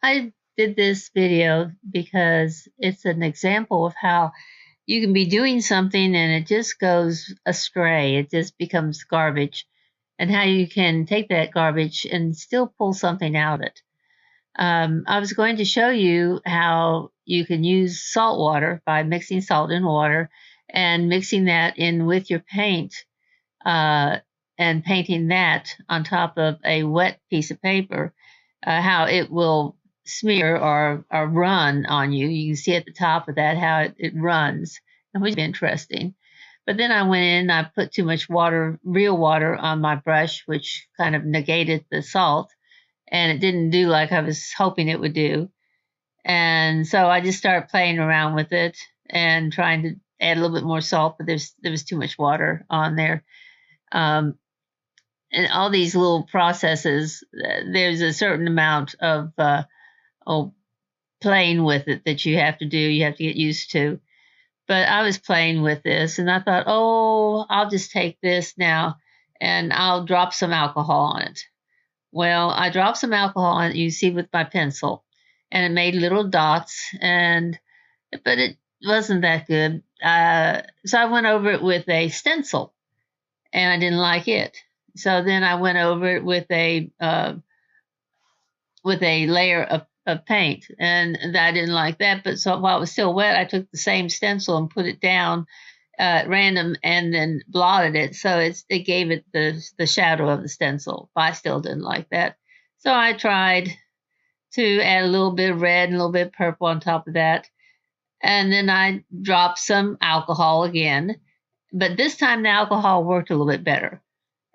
I did this video because it's an example of how you can be doing something and it just goes astray. It just becomes garbage, and how you can take that garbage and still pull something out of it. I was going to show you how you can use salt water by mixing salt in water and mixing that in with your paint uh, and painting that on top of a wet piece of paper, how it will smear or run on you. You can see at the top of that how it runs, which is interesting. But then I went in, I put too much water, real water, on my brush, which kind of negated the salt, and it didn't do like I was hoping it would do. And so I just started playing around with it and trying to add a little bit more salt, but there was too much water on there. Um, and all these little processes, there's a certain amount of oh, playing with it that you have to do. You have to get used to. But I was playing with this, and I thought, oh, I'll just take this now, and I'll drop some alcohol on it. Well, I dropped some alcohol on it. You see with my pencil, and it made little dots, and but it wasn't that good. So I went over it with a stencil, and I didn't like it. So then I went over it with a layer of paint, and I didn't like that. But so while it was still wet, I took the same stencil and put it down at random, and then blotted it. So it gave it the shadow of the stencil. But I still didn't like that. So I tried to add a little bit of red and a little bit of purple on top of that. And then I dropped some alcohol again. But this time the alcohol worked a little bit better.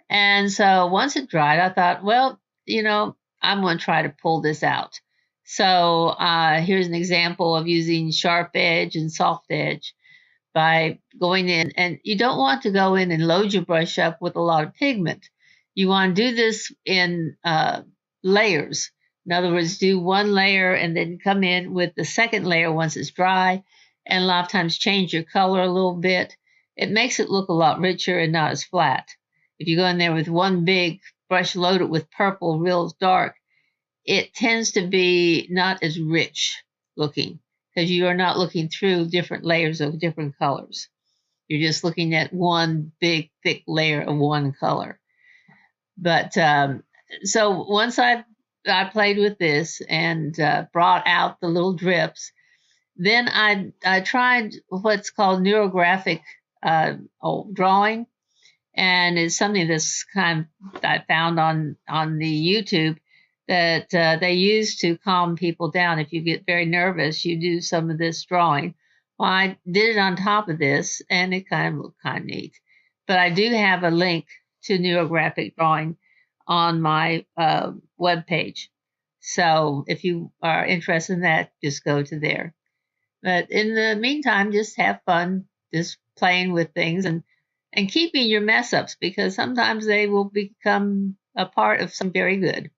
And so once it dried, I thought, well, I'm going to try to pull this out. So here's an example of using sharp edge and soft edge by going in. And you don't want to go in and load your brush up with a lot of pigment. You want to do this in layers. In other words, do one layer and then come in with the second layer once it's dry, and a lot of times change your color a little bit. It makes it look a lot richer and not as flat. If you go in there with one big brush loaded with purple, real dark, it tends to be not as rich looking because you are not looking through different layers of different colors. You're just looking at one big, thick layer of one color. But so once I played with this and brought out the little drips, then I tried what's called neurographic drawing, and it's something that's kind of I found on the YouTube that they use to calm people down. If you get very nervous, you do some of this drawing. Well, I did it on top of this, and it kind of looked kind of neat. But I do have a link to neurographic drawing on my web page. So if you are interested in that, just go to there. But in the meantime, just have fun, just playing with things and keeping your mess ups because sometimes they will become a part of something very good.